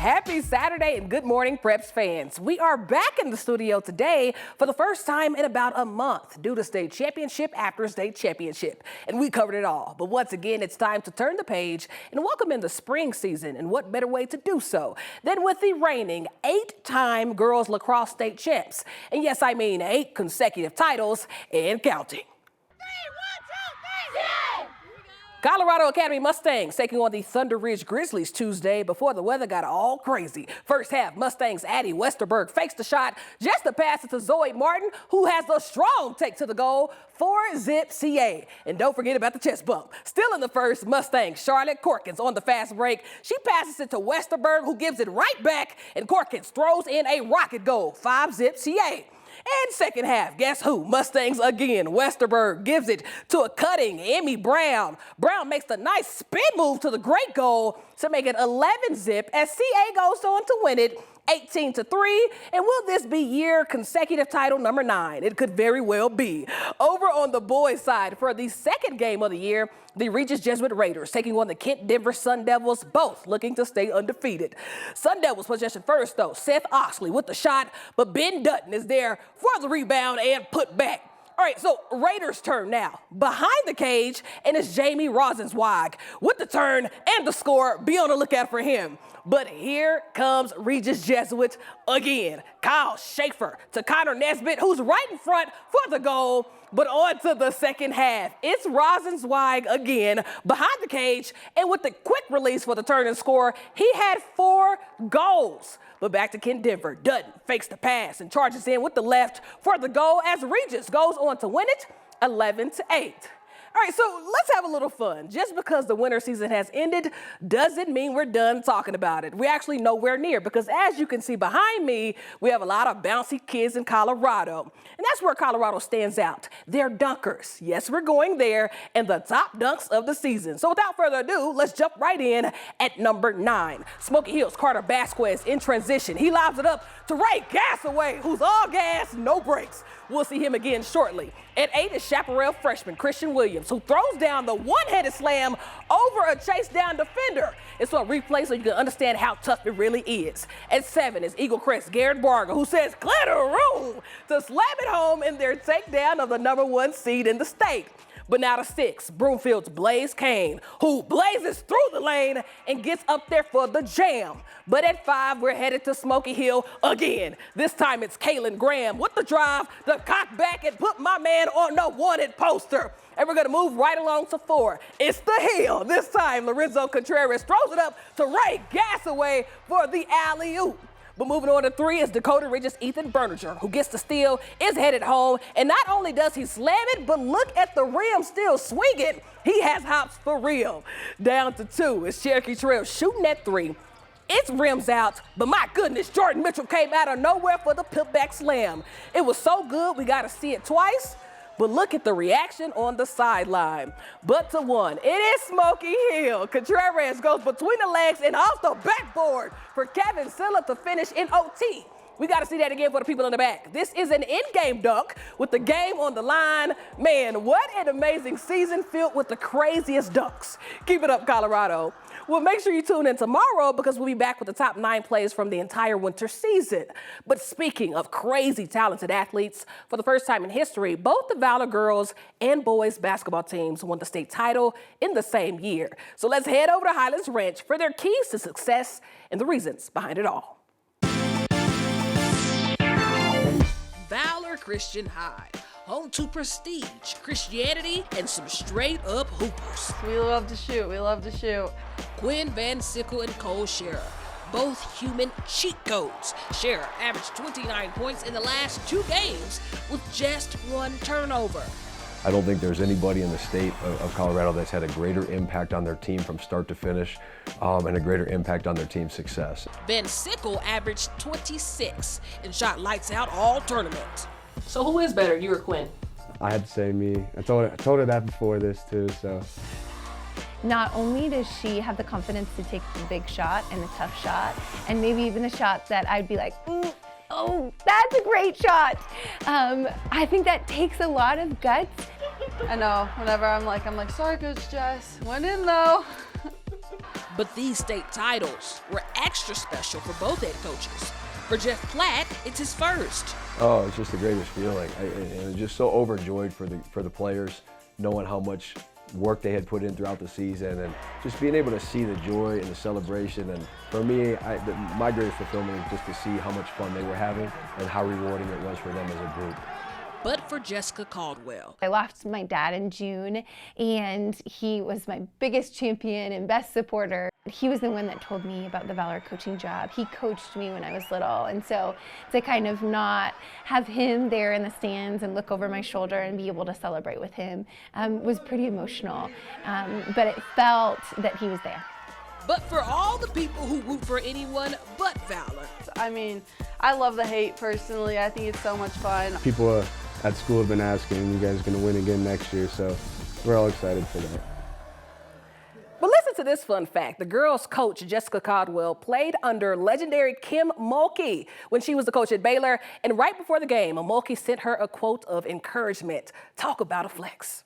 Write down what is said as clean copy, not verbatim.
Happy Saturday and good morning, Preps fans. We are back in the studio today for the first time in about a month due to state championship after state championship. And we covered it all. But once again, it's time to turn the page and welcome in the spring season. And what better way to do so than with the reigning 8-time girls lacrosse state champs. And yes, I mean 8 consecutive titles and counting. Colorado Academy Mustangs taking on the Thunder Ridge Grizzlies Tuesday before the weather got all crazy. First half, Mustangs Addie Westerberg fakes the shot just to pass it to Zoe Martin, who has a strong take to the goal for Zip CA. And don't forget about the chest bump. Still in the first, Mustangs Charlotte Corkins on the fast break. She passes it to Westerberg, who gives it right back, and Corkins throws in a rocket goal, 5-Zip CA. And second half, guess who? Mustangs again. Westerberg gives it to a cutting Emmy Brown. Brown makes the nice spin move to the great goal to make it 11-zip as CA goes on to win it 18-3. And will this be year consecutive title number 9? It could very well be. Over on the boys' side for the second game of the year, the Regis Jesuit Raiders taking on the Kent Denver Sun Devils, both looking to stay undefeated. Sun Devils possession first, though. Seth Oxley with the shot, but Ben Dutton is there for the rebound and put back. All right, so Raiders' turn now. Behind the cage, and it's Jamie Rosenzweig with the turn and the score. Be on the lookout for him. But here comes Regis Jesuit again. Kyle Schaefer to Connor Nesbitt, who's right in front for the goal. But on to the second half. It's Rosenzweig again behind the cage, and with the quick release for the turn and score, he had 4 goals. But back to Kent Denver. Dutton fakes the pass and charges in with the left for the goal as Regis goes on to win it 11-8. All right, so let's have a little fun. Just because the winter season has ended doesn't mean we're done talking about it. We're actually nowhere near because as you can see behind me, we have a lot of bouncy kids in Colorado. And that's where Colorado stands out. They're dunkers. Yes, we're going there, and the top dunks of the season. So without further ado, let's jump right in at number 9. Smoky Hills Carter Vasquez in transition. He lobs it up to Ray Gasaway, who's all gas, no brakes. We'll see him again shortly. At 8 is Chaparral freshman Christian Williams, who throws down the one-headed slam over a chase-down defender. It's on replay so you can understand how tough it really is. At 7 is Eagle Crest Garrett Barger, who says, "Clear the room," to slam it home in their takedown of the number 1 seed in the state. But now to 6, Broomfield's Blaze Kane, who blazes through the lane and gets up there for the jam. But at 5, we're headed to Smoky Hill again. This time it's Kaylin Graham with the drive, the cock back, and put my man on the wanted poster. And we're going to move right along to 4. It's the Hill. This time, Lorenzo Contreras throws it up to Ray Gasaway for the alley-oop. But moving on to 3 is Dakota Ridge's Ethan Berninger, who gets the steal, is headed home, and not only does he slam it, but look at the rim still swinging. He has hops for real. Down to 2 is Cherokee Trail shooting at 3. It's rims out, but my goodness, Jordan Mitchell came out of nowhere for the pip-back slam. It was so good, we got to see it twice. But look at the reaction on the sideline. But to 1, it is Smoky Hill. Contreras goes between the legs and off the backboard for Kevin Silla to finish in OT. We got to see that again for the people in the back. This is an in-game dunk with the game on the line. Man, what an amazing season filled with the craziest dunks. Keep it up, Colorado. Well, make sure you tune in tomorrow because we'll be back with the top 9 plays from the entire winter season. But speaking of crazy talented athletes, for the first time in history, both the Valor girls and boys basketball teams won the state title in the same year. So let's head over to Highlands Ranch for their keys to success and the reasons behind it all. Valor Christian High, home to prestige, Christianity, and some straight-up hoopers. We love to shoot. We love to shoot. Quinn Van Sickle and Cole Scherer, both human cheat codes. Scherer averaged 29 points in the last 2 games with just 1 turnover. I don't think there's anybody in the state of Colorado that's had a greater impact on their team from start to finish and a greater impact on their team's success. Van Sickle averaged 26 and shot lights out all tournament. So who is better, you or Quinn? I had to say me. I told her that before this too, so. Not only does she have the confidence to take the big shot and the tough shot, and maybe even the shot that I'd be like, oh, that's a great shot. I think that takes a lot of guts. I know, whenever I'm like, sorry, Coach Jess, went in though. But these state titles were extra special for both head coaches. For Jeff Platt, it's his first. Oh, it's just the greatest feeling. And just so overjoyed for the players, knowing how much work they had put in throughout the season, and just being able to see the joy and the celebration. And for me, my greatest fulfillment is just to see how much fun they were having and how rewarding it was for them as a group. But for Jessica Caldwell, I lost my dad in June, and he was my biggest champion and best supporter. He was the one that told me about the Valor coaching job. He coached me when I was little, and so to kind of not have him there in the stands and look over my shoulder and be able to celebrate with him was pretty emotional, but it felt that he was there. but for all the people who root for anyone but Valor. I mean, I love the hate personally. I think it's so much fun. People at school have been asking, you guys going to win again next year, so we're all excited for that. But listen to this fun fact. The girls' coach, Jessica Caldwell, played under legendary Kim Mulkey when she was the coach at Baylor. And right before the game, Mulkey sent her a quote of encouragement. Talk about a flex.